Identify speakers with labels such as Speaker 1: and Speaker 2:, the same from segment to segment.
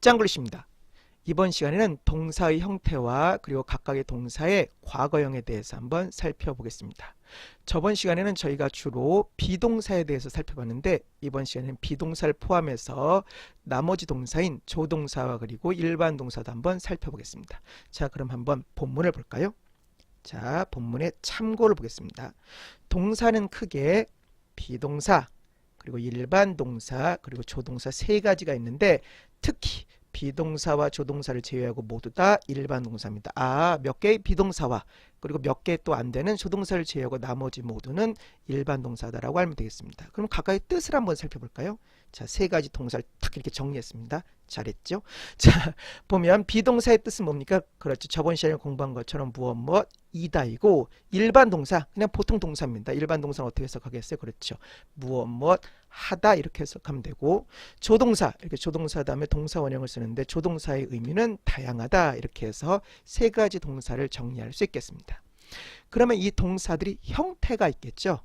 Speaker 1: 짱글리시입니다. 이번 시간에는 동사의 형태와 그리고 각각의 동사의 과거형에 대해서 한번 살펴보겠습니다. 저번 시간에는 저희가 주로 비동사에 대해서 살펴봤는데 이번 시간에는 비동사를 포함해서 나머지 동사인 조동사와 그리고 일반 동사도 한번 살펴보겠습니다. 자, 그럼 한번 본문을 볼까요? 자, 본문의 참고를 보겠습니다. 동사는 크게 비동사, 그리고 일반 동사, 그리고 조동사 세 가지가 있는데 특히 비동사와 조동사를 제외하고 모두 다 일반 동사입니다. 몇 개의 비동사와 그리고 몇 개 또 안 되는 조동사를 제외하고 나머지 모두는 일반 동사다라고 알면 되겠습니다. 그럼 각각의 뜻을 한번 살펴볼까요? 자, 세 가지 동사를 딱 이렇게 정리했습니다. 잘했죠? 자, 보면 비동사의 뜻은 뭡니까? 그렇죠. 저번 시간에 공부한 것처럼 무엇 이다이고 일반 동사, 그냥 보통 동사입니다. 일반 동사는 어떻게 해석하겠어요? 그렇죠. 무엇 하다 이렇게 해석하면 되고 조동사, 이렇게 조동사 다음에 동사 원형을 쓰는데 조동사의 의미는 다양하다 이렇게 해서 세 가지 동사를 정리할 수 있겠습니다. 그러면 이 동사들이 형태가 있겠죠?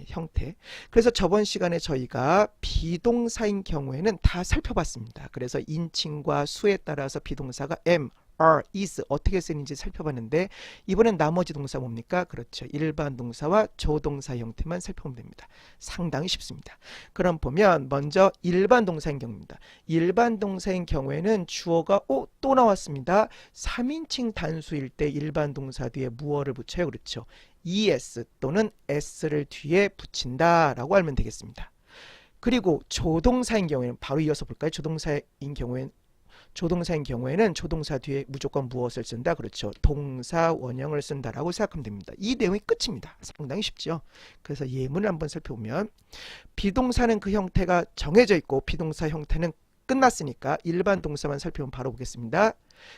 Speaker 1: 형태. 그래서 저번 시간에 저희가 비동사인 경우에는 다 살펴봤습니다. 그래서 인칭과 수에 따라서 비동사가 am, are, is 어떻게 쓰는지 살펴봤는데 이번엔 나머지 동사 뭡니까? 그렇죠. 일반 동사와 조동사 형태만 살펴보면 됩니다. 상당히 쉽습니다. 그럼 보면 먼저 일반 동사인 경우입니다. 일반 동사인 경우에는 주어가 또 나왔습니다. 3인칭 단수일 때 일반 동사 뒤에 무어를 붙여요. 그렇죠. es 또는 s를 뒤에 붙인다 라고 알면 되겠습니다. 그리고 조동사인 경우에는 바로 이어서 볼까요? 조동사인 경우에는 조동사 뒤에 무조건 무엇을 쓴다? 그렇죠. 동사 원형을 쓴다라고 생각하면 됩니다. 이 내용이 끝입니다. 상당히 쉽죠. 그래서 예문을 한번 살펴보면 비동사는 그 형태가 정해져 있고 비동사 형태는 끝났으니까 일반 동사만 살펴보면 바로 보겠습니다.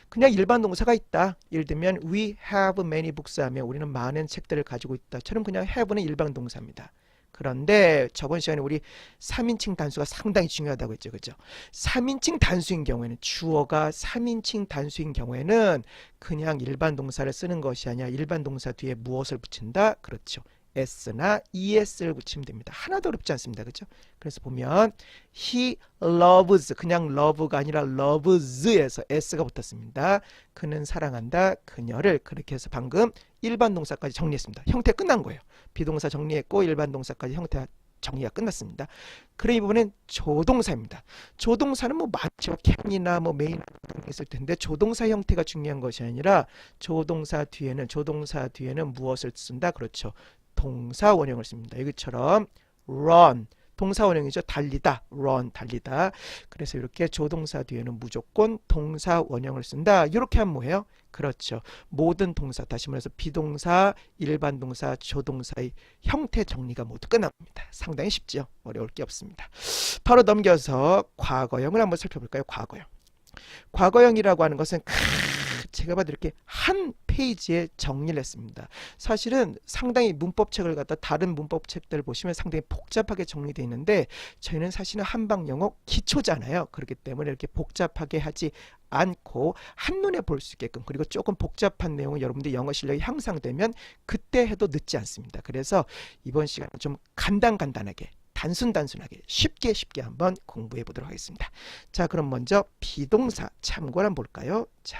Speaker 1: 그냥 일반 동사가 있다. 예를 들면 we have many books 하면 우리는 많은 책들을 가지고 있다처럼 그냥 have는 일반 동사입니다. 그런데 저번 시간에 우리 3인칭 단수가 상당히 중요하다고 했죠. 그죠? 3인칭 단수인 경우에는 주어가 3인칭 단수인 경우에는 그냥 일반 동사를 쓰는 것이 아니라 일반 동사 뒤에 무엇을 붙인다? 그렇죠. s나 es를 붙이면 됩니다. 하나도 어렵지 않습니다. 그죠? 그래서 보면 he loves 그냥 love가 아니라 loves에서 s가 붙었습니다. 그는 사랑한다. 그녀를 그렇게 해서 방금 일반 동사까지 정리했습니다. 형태 끝난 거예요. 비동사 정리했고 일반 동사까지 형태 정리가 끝났습니다. 그럼 이 부분은 조동사입니다. 조동사는 뭐 많죠. can이나 뭐 main 있을 텐데 조동사 형태가 중요한 것이 아니라 조동사 뒤에는 무엇을 쓴다? 그렇죠. 동사 원형을 씁니다. 여기처럼 run 동사 원형이죠. 달리다. run 달리다. 그래서 이렇게 조동사 뒤에는 무조건 동사 원형을 쓴다. 이렇게 하면 뭐예요? 그렇죠. 모든 동사 다시 말해서 비동사, 일반 동사, 조동사의 형태 정리가 모두 끝납니다. 상당히 쉽죠. 어려울 게 없습니다. 바로 넘겨서 과거형을 한번 살펴볼까요? 과거형. 과거형이라고 하는 것은 제가 봐도 이렇게 한 페이지에 정리를 했습니다. 사실은 상당히 문법책을 갖다 다른 문법책들 보시면 상당히 복잡하게 정리되어 있는데 저희는 사실은 한방영어 기초잖아요. 그렇기 때문에 이렇게 복잡하게 하지 않고 한눈에 볼 수 있게끔 그리고 조금 복잡한 내용은 여러분들 영어 실력이 향상되면 그때 해도 늦지 않습니다. 그래서 이번 시간에 좀 간단하게 단순하게 쉽게 한번 공부해 보도록 하겠습니다. 자, 그럼 먼저 비동사 참고를 한번 볼까요? 자,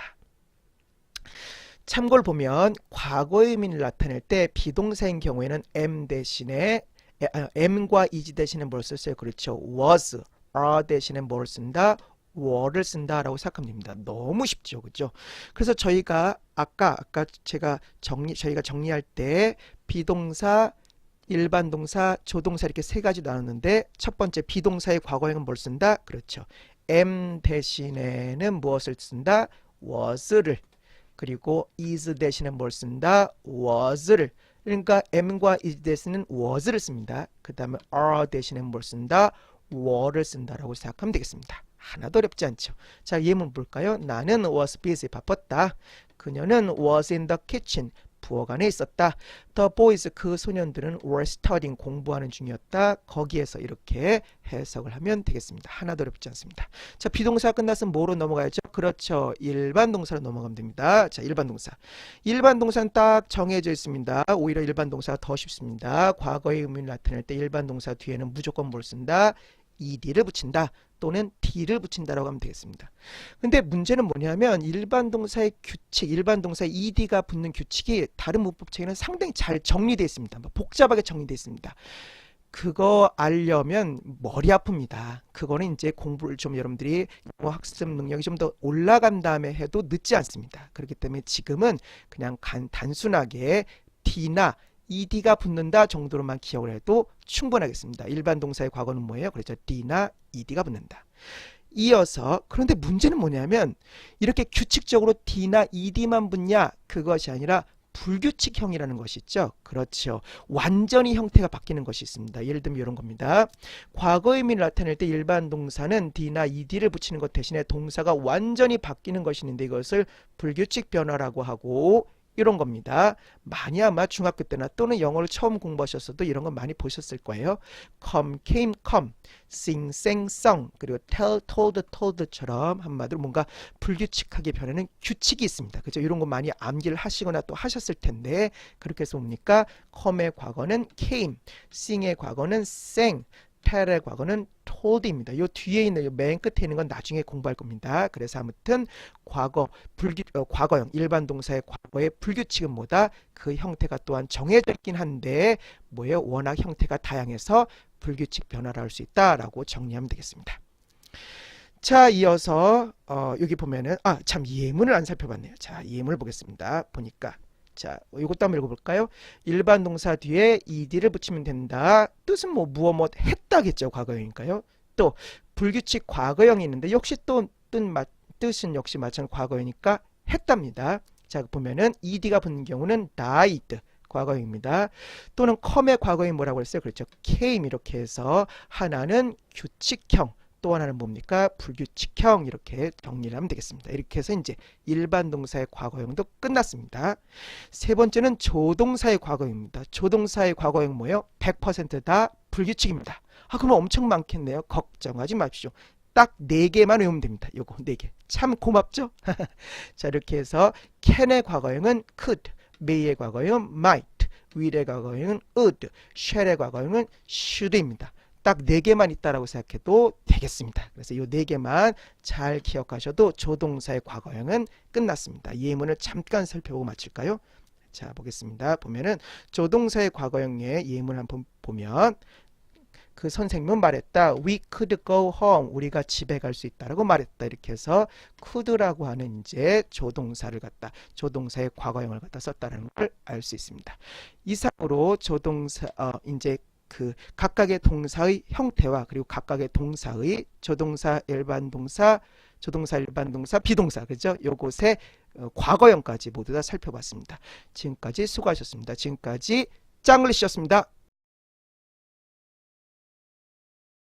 Speaker 1: 참고를 보면 과거의 의미를 나타낼 때 비동사인 경우에는 m과 is 대신에 뭘 썼어요? 그렇죠. was, are 대신에 뭘 쓴다? were를 쓴다라고 생각하면 됩니다. 너무 쉽죠. 그죠? 그래서 저희가 아까 저희가 정리할 때 비동사, 일반 동사, 조동사 이렇게 세 가지 나눴는데 첫 번째 비동사의 과거형은 뭘 쓴다? 그렇죠. am 대신에는 무엇을 쓴다? was를 그리고 is 대신에 뭘 쓴다? was를 그러니까 am과 is 대신에는 was를 씁니다. 그 다음에 are 대신에 뭘 쓴다? were를 쓴다라고 생각하면 되겠습니다. 하나도 어렵지 않죠. 자, 예문 볼까요? 나는 was busy 바빴다. 그녀는 was in the kitchen 부엌 안에 있었다. The boys 그 소년들은 were studying 공부하는 중이었다. 거기에서 이렇게 해석을 하면 되겠습니다. 하나도 어렵지 않습니다. 자, 비동사 끝났으면 뭐로 넘어가야죠? 그렇죠. 일반 동사로 넘어가면 됩니다. 자, 일반 동사. 일반 동사는 딱 정해져 있습니다. 오히려 일반 동사가 더 쉽습니다. 과거의 의미를 나타낼 때 일반 동사 뒤에는 무조건 뭘 쓴다? ed를 붙인다 또는 d를 붙인다라고 하면 되겠습니다. 근데 문제는 뭐냐면 일반 동사의 규칙, 일반 동사의 ed가 붙는 규칙이 다른 문법책에는 상당히 잘 정리되어 있습니다. 복잡하게 정리되어 있습니다. 그거 알려면 머리 아픕니다. 그거는 이제 공부를 좀 여러분들이 영어 학습 능력이 좀 더 올라간 다음에 해도 늦지 않습니다. 그렇기 때문에 지금은 그냥 단순하게 d나 ed가 붙는다 정도로만 기억을 해도 충분하겠습니다. 일반 동사의 과거는 뭐예요? 그렇죠. d나 ed가 붙는다. 이어서 그런데 문제는 뭐냐면 이렇게 규칙적으로 d나 ed만 붙냐? 그것이 아니라 불규칙형이라는 것이 있죠. 그렇죠. 완전히 형태가 바뀌는 것이 있습니다. 예를 들면 이런 겁니다. 과거 의미를 나타낼 때 일반 동사는 d나 ed를 붙이는 것 대신에 동사가 완전히 바뀌는 것이 있는데 이것을 불규칙 변화라고 하고 이런 겁니다. 많이 아마 중학교 때나 또는 영어를 처음 공부하셨어도 이런 거 많이 보셨을 거예요. come, came, come, sing, sang, sung, 그리고 tell, told, told처럼 한마디로 뭔가 불규칙하게 변하는 규칙이 있습니다. 그죠? 이런 거 많이 암기를 하시거나 또 하셨을 텐데 그렇게 해서 뭡니까? come의 과거는 came, sing의 과거는 sang, tell의 과거는 told입니다. 요 뒤에 있는 요 맨 끝에 있는 건 나중에 공부할 겁니다. 그래서 아무튼 과거형 일반 동사의 과거의 불규칙은 뭐다? 그 형태가 또한 정해져 있긴 한데 뭐예요? 워낙 형태가 다양해서 불규칙 변화를 할 수 있다라고 정리하면 되겠습니다. 자, 이어서 여기 보면은 참 예문을 안 살펴봤네요. 자, 예문을 보겠습니다. 보니까 자, 이것도 한번 읽어볼까요? 일반 동사 뒤에 ed를 붙이면 된다. 뜻은 뭐 무엇 했다겠죠. 과거형이니까요. 또 불규칙 과거형이 있는데 역시 또 뜻은 역시 마찬가지로 과거형이니까 했답니다. 자, 보면은 ed가 붙는 경우는 died 과거형입니다. 또는 come의 과거형이 뭐라고 했어요? 그렇죠. came 이렇게 해서 하나는 규칙형 또 하나는 뭡니까? 불규칙형 이렇게 정리를 하면 되겠습니다. 이렇게 해서 이제 일반 동사의 과거형도 끝났습니다. 세 번째는 조동사의 과거형입니다. 조동사의 과거형 뭐예요? 100%다 불규칙입니다. 그러면 엄청 많겠네요. 걱정하지 마십시오. 딱 4개만 외우면 됩니다. 요거 4개. 참 고맙죠? 자, 이렇게 해서 can의 과거형은 could, may의 과거형은 might, will의 과거형은 would, shall의 과거형은 should입니다. 딱 4개만 있다라고 생각해도 되겠습니다. 그래서 이 4개만 잘 기억하셔도 조동사의 과거형은 끝났습니다. 예문을 잠깐 살펴보고 마칠까요? 자, 보겠습니다. 보면은 조동사의 과거형의 예문을 한번 보면 그 선생님은 말했다. We could go home. 우리가 집에 갈 수 있다라고 말했다. 이렇게 해서 could라고 하는 이제 조동사를 갖다 조동사의 과거형을 갖다 썼다는 걸 알 수 있습니다. 이상으로 조동사 이제 그 각각의 동사의 형태와 그리고 각각의 동사의 조동사, 일반 동사, 비동사, 그죠? 요것의 과거형까지 모두 다 살펴봤습니다. 지금까지 수고하셨습니다. 지금까지 짱글리시였습니다.